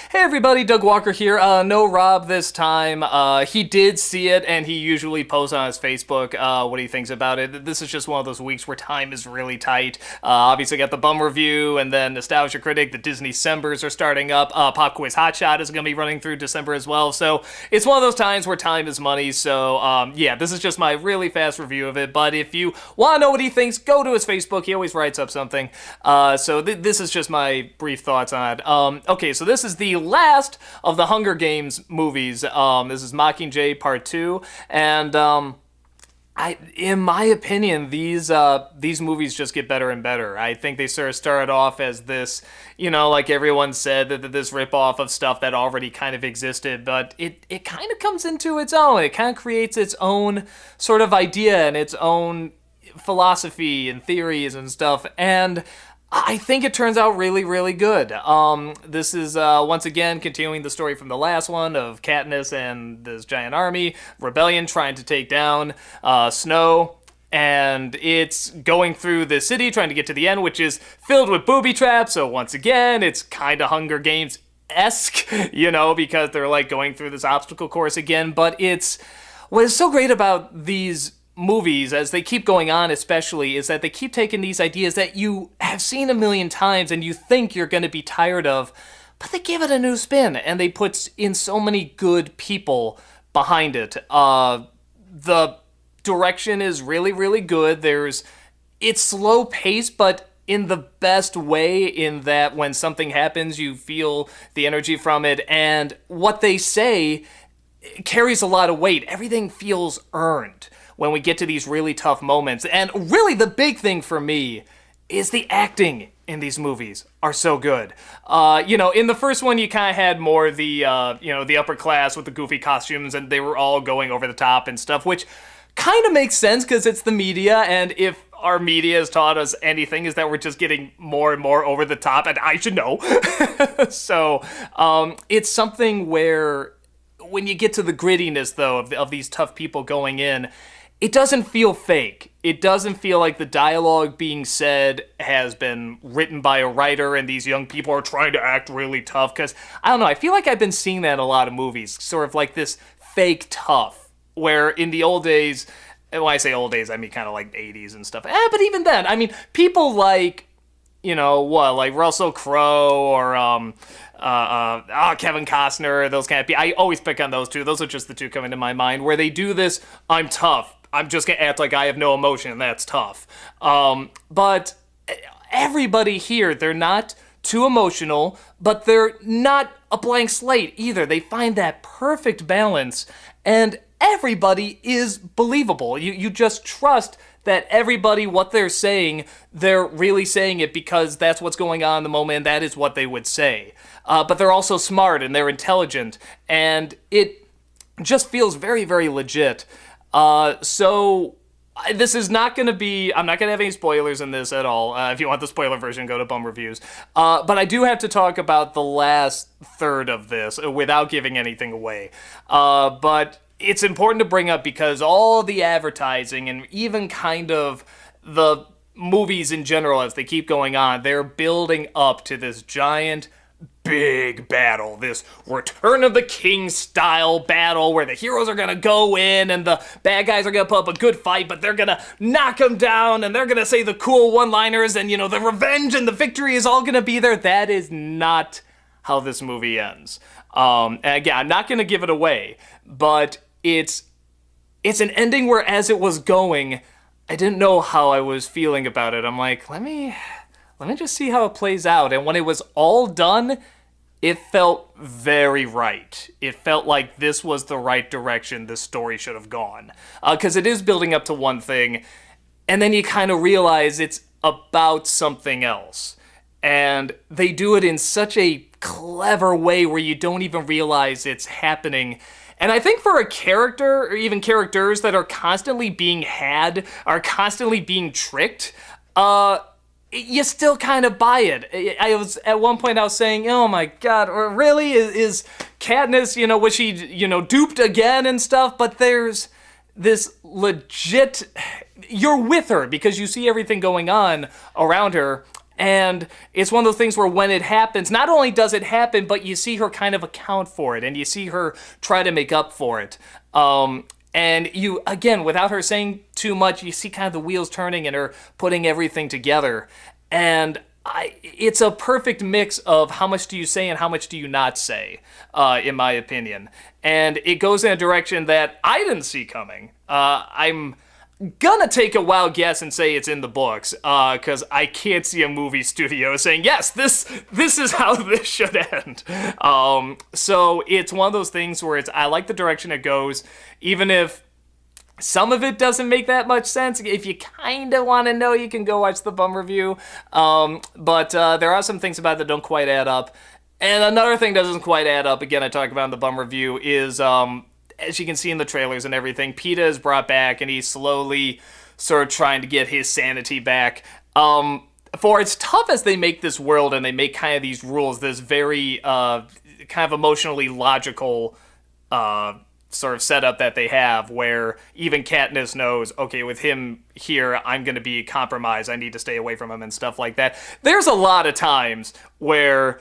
Hey everybody, Doug Walker here. No Rob this time. He did see it, and he usually posts on his Facebook what he thinks about it. This is just one of those weeks where time is really tight. Obviously got the Bum Review, and then Nostalgia Critic, the Disney Decembers are starting up. Pop Quiz Hotshot is going to be running through December as well, so it's one of those times where time is money, so yeah, this is just my really fast review of it, but if you want to know what he thinks, go to his Facebook. He always writes up something. So this is just my brief thoughts on it. Okay, so this is the last of the Hunger Games movies. This is Mockingjay Part 2, and in my opinion, these movies just get better and better. I think they sort of started off as this, like everyone said, that this ripoff of stuff that already kind of existed, but it kind of comes into its own. It kind of creates its own sort of idea and its own philosophy and theories and stuff, and I think it turns out really, really good. This is, once again, continuing the story from the last one of Katniss and this giant army, rebellion trying to take down Snow, and it's going through the city trying to get to the end, which is filled with booby traps, so once again, it's kind of Hunger Games-esque, because they're, like, going through this obstacle course again, but what is so great about these movies, as they keep going on especially, is that they keep taking these ideas that you have seen a million times and you think you're going to be tired of, but they give it a new spin, and they put in so many good people behind it. The direction is really, really good. It's slow paced, but in the best way, in that when something happens, you feel the energy from it, and what they say carries a lot of weight. Everything feels earned when we get to these really tough moments. And really the big thing for me is the acting in these movies are so good. In the first one, you kind of had more the upper class with the goofy costumes, and they were all going over the top and stuff, which kind of makes sense because it's the media, and if our media has taught us anything, is that we're just getting more and more over the top, and I should know. So it's something where when you get to the grittiness, though, of these tough people going in, it doesn't feel fake. It doesn't feel like the dialogue being said has been written by a writer and these young people are trying to act really tough. Because, I don't know, I feel like I've been seeing that in a lot of movies. Sort of like this fake tough. Where in the old days, and when I say old days, I mean kind of like 80s and stuff. But even then, I mean, people like, like Russell Crowe or Kevin Costner, those kind of people. I always pick on those two. Those are just the two coming to my mind, where they do this, I'm tough. I'm just going to act like I have no emotion, and that's tough. But everybody here, they're not too emotional, but they're not a blank slate either. They find that perfect balance, and everybody is believable. You just trust that everybody, what they're saying, they're really saying it because that's what's going on in the moment, and that is what they would say. But they're also smart, and they're intelligent, and it just feels very, very legit. So this is not going to be, I'm not going to have any spoilers in this at all. If you want the spoiler version, go to Bum Reviews. But I do have to talk about the last third of this without giving anything away. But it's important to bring up because all the advertising and even kind of the movies in general, as they keep going on, they're building up to this giant big battle, this Return of the King style battle where the heroes are gonna go in and the bad guys are gonna put up a good fight, but they're gonna knock them down and they're gonna say the cool one-liners, and the revenge and the victory is all gonna be there. That is not how this movie ends. And again, I'm not gonna give it away, but it's an ending where, as it was going, I didn't know how I was feeling about it. I'm like, let me just see how it plays out. And when it was all done, it felt very right. It felt like this was the right direction this story should have gone. Because it is building up to one thing, and then you kind of realize it's about something else. And they do it in such a clever way where you don't even realize it's happening. And I think for a character, or even characters that are constantly being are constantly being tricked, you still kind of buy it. At one point I was saying, oh my god, or really, is Katniss, was she, duped again and stuff? But there's this legit, you're with her because you see everything going on around her, And it's one of those things where when it happens, not only does it happen, but you see her kind of account for it, and you see her try to make up for it. And you, again, without her saying too much, you see kind of the wheels turning and her putting everything together. And it's a perfect mix of how much do you say and how much do you not say, in my opinion. And it goes in a direction that I didn't see coming. I'm gonna take a wild guess and say it's in the books, because I can't see a movie studio saying, yes, this is how this should end. So it's one of those things where I like the direction it goes, even if some of it doesn't make that much sense. If you kind of want to know, you can go watch the Bum Review. But there are some things about it that don't quite add up. And another thing that doesn't quite add up, again, I talk about in the Bum Review, is as you can see in the trailers and everything, PETA is brought back, and he's slowly sort of trying to get his sanity back. For as tough as they make this world and they make kind of these rules, this very kind of emotionally logical sort of setup that they have, where even Katniss knows, okay, with him here, I'm going to be compromised. I need to stay away from him and stuff like that. There's a lot of times where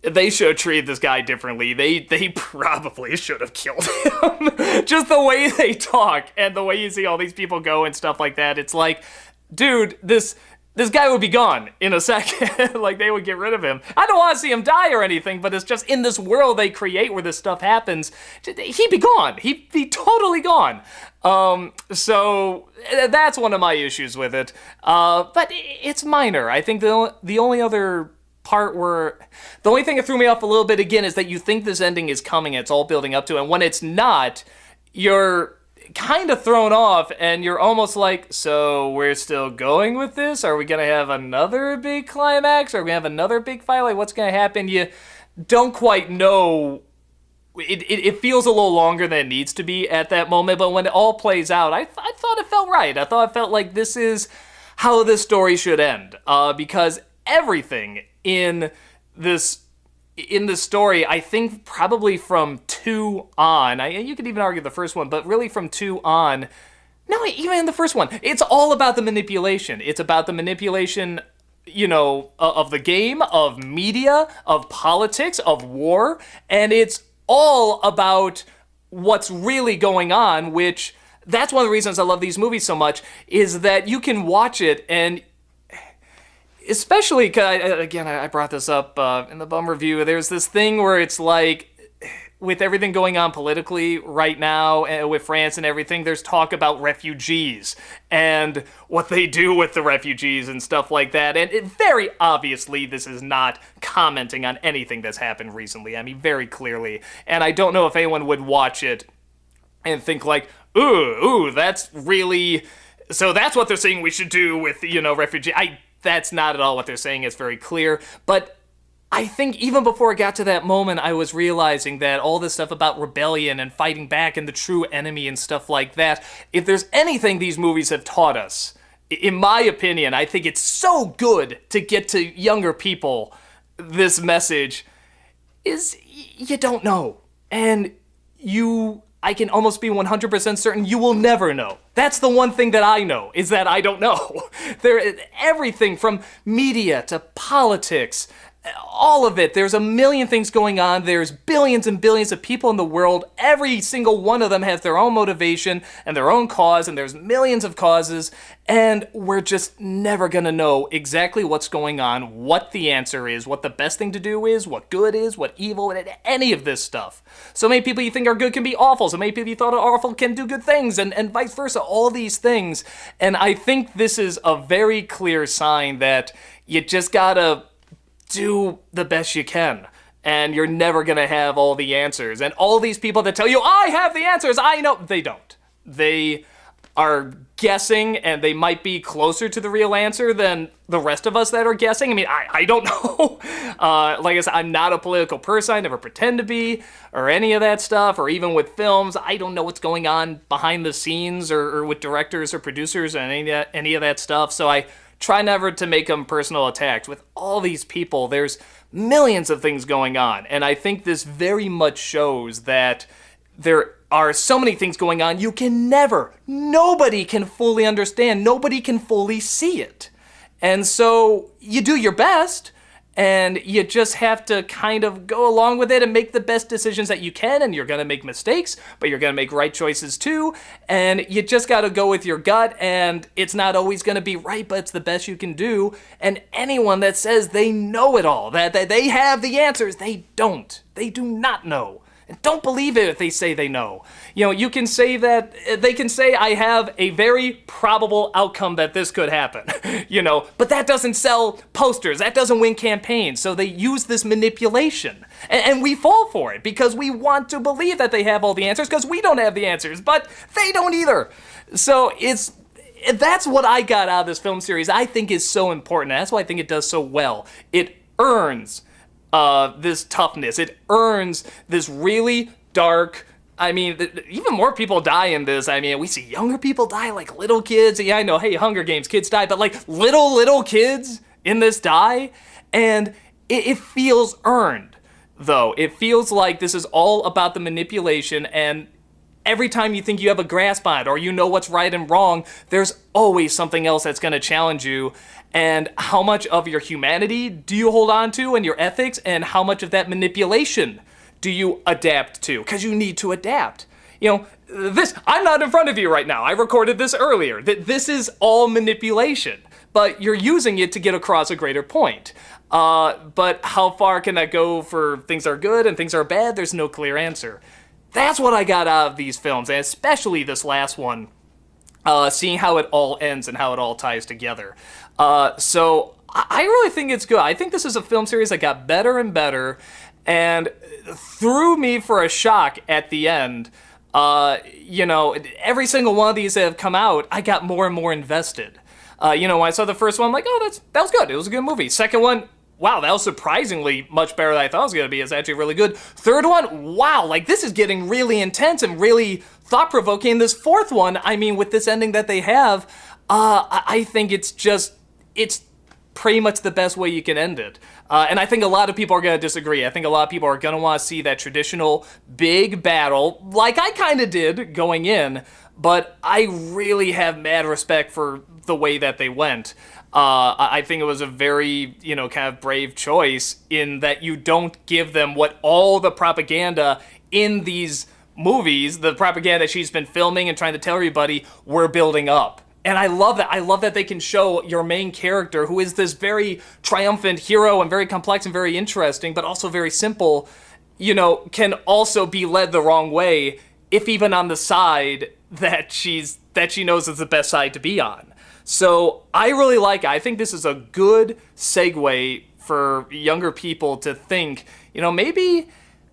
they should have treated this guy differently. They probably should have killed him. Just the way they talk and the way you see all these people go and stuff like that. It's like, dude, this guy would be gone in a second. Like, they would get rid of him. I don't want to see him die or anything, but it's just in this world they create where this stuff happens, he'd be gone. He'd be totally gone. So that's one of my issues with it. But it's minor. I think the only other part where the only thing that threw me off a little bit again is that you think this ending is coming and it's all building up to it, and when it's not, you're kind of thrown off and you're almost like, so we're still going with this? Are we gonna have another big climax? Are we gonna have another big fight? Like, what's gonna happen? You don't quite know. It feels a little longer than it needs to be at that moment, but when it all plays out, I thought it felt right. I thought it felt like this is how this story should end, because everything in this story, I think probably from 2 on, you could even argue the first one, but really from 2 on, no, even in the first one, it's all about the manipulation. It's about the manipulation, of the game, of media, of politics, of war, and it's all about what's really going on, which that's one of the reasons I love these movies so much, is that you can watch it, and especially, again, I brought this up in the Bum Review, there's this thing where it's like, with everything going on politically right now, with France and everything, there's talk about refugees and what they do with the refugees and stuff like that. And very obviously, this is not commenting on anything that's happened recently. I mean, very clearly. And I don't know if anyone would watch it and think like, ooh, that's really... So that's what they're saying we should do with, refugees. That's not at all what they're saying. It's very clear. But I think even before it got to that moment, I was realizing that all this stuff about rebellion and fighting back and the true enemy and stuff like that, if there's anything these movies have taught us, in my opinion, I think it's so good to get to younger people, this message, is you don't know. And I can almost be 100% certain you will never know. That's the one thing that I know, is that I don't know. Everything from media to politics, all of it. There's a million things going on. There's billions and billions of people in the world. Every single one of them has their own motivation and their own cause, and there's millions of causes, and we're just never gonna know exactly what's going on, what the answer is, what the best thing to do is, what good is, what evil, any of this stuff. So many people you think are good can be awful. So many people you thought are awful can do good things, and vice versa, all these things. And I think this is a very clear sign that you just gotta do the best you can, and you're never gonna have all the answers. And all these people that tell you, I have the answers, I know, they don't. They are guessing, and they might be closer to the real answer than the rest of us that are guessing. I mean, I don't know. Like I said, I'm not a political person. I never pretend to be, or any of that stuff, or even with films. I don't know what's going on behind the scenes, or with directors or producers, and any of that stuff. So I try never to make them personal attacks. With all these people, there's millions of things going on. And I think this very much shows that there are so many things going on, nobody can fully understand, nobody can fully see it. And so you do your best, and you just have to kind of go along with it and make the best decisions that you can, and you're going to make mistakes, but you're going to make right choices too, and you just got to go with your gut, and it's not always going to be right, but it's the best you can do. And anyone that says they know it all, that they have the answers, they don't. They do not know. And don't believe it if they say they know. You know, you can say that, they can say I have a very probable outcome that this could happen, you know, but that doesn't sell posters, that doesn't win campaigns, so they use this manipulation. And we fall for it because we want to believe that they have all the answers because we don't have the answers, but they don't either. So that's what I got out of this film series I think is so important. That's why I think it does so well. It earns this toughness. It earns this really dark, I mean, even more people die in this. I mean, we see younger people die, like little kids. Yeah, I know, hey, Hunger Games, kids die, but like little kids in this die. And it feels earned, though. It feels like this is all about the manipulation, and every time you think you have a grasp on it or you know what's right and wrong, there's always something else that's going to challenge you. And how much of your humanity do you hold on to and your ethics, and how much of that manipulation do you adapt to? Because you need to adapt. You know, I'm not in front of you right now. I recorded this earlier. This is all manipulation, but you're using it to get across a greater point. But how far can that go for things are good and things are bad? There's no clear answer. That's what I got out of these films, and especially this last one, seeing how it all ends and how it all ties together. So I really think it's good. I think this is a film series that got better and better and threw me for a shock at the end. You know, every single one of these that have come out, I got more and more invested. You know, when I saw the first one, I'm like, oh, that was good. It was a good movie. Second one, wow, that was surprisingly much better than I thought it was going to be. It's actually really good. Third one, wow, like this is getting really intense and really thought-provoking. This fourth one, I mean, with this ending that they have, I think it's pretty much the best way you can end it. And I think a lot of people are going to disagree. I think a lot of people are going to want to see that traditional big battle, like I kind of did going in, but I really have mad respect for the way that they went. I think it was a very, you know, kind of brave choice in that you don't give them what all the propaganda in these movies, the propaganda that she's been filming and trying to tell everybody, we're building up. And I love that. I love that they can show your main character, who is this very triumphant hero and very complex and very interesting, but also very simple, you know, can also be led the wrong way, if even on the side that she knows is the best side to be on. So I really like it. I think this is a good segue for younger people to think, you know, maybe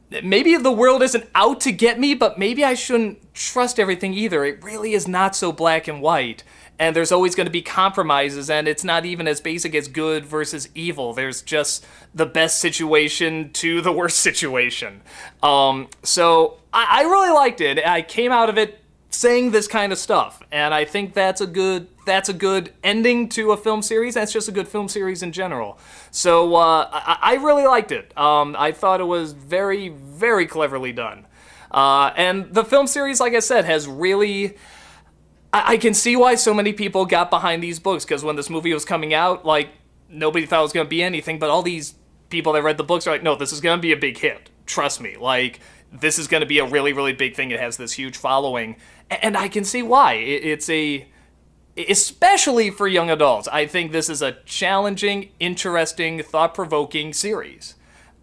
the world isn't out to get me, but maybe I shouldn't trust everything either. It really is not so black and white. And there's always going to be compromises, and it's not even as basic as good versus evil. There's just the best situation to the worst situation. So I really liked it. I came out of it saying this kind of stuff, and I think that's a good ending to a film series. That's just a good film series in general. So I really liked it. I thought it was very, very cleverly done. And the film series, like I said, has really... I can see why so many people got behind these books, because when this movie was coming out, like, nobody thought it was going to be anything, but all these people that read the books are like, no, this is going to be a big hit. Trust me. Like, this is going to be a really, really big thing. It has this huge following. And I can see why. Especially for young adults, I think this is a challenging, interesting, thought-provoking series.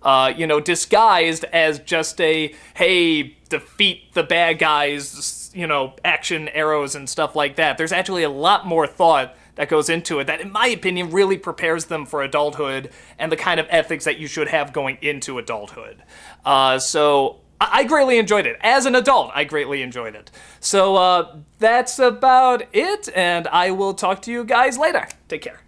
You know, disguised as just a, hey, defeat the bad guys, you know, action arrows and stuff like that. There's actually a lot more thought that goes into it that, in my opinion, really prepares them for adulthood and the kind of ethics that you should have going into adulthood. So I greatly enjoyed it. As an adult, I greatly enjoyed it. So that's about it, and I will talk to you guys later. Take care.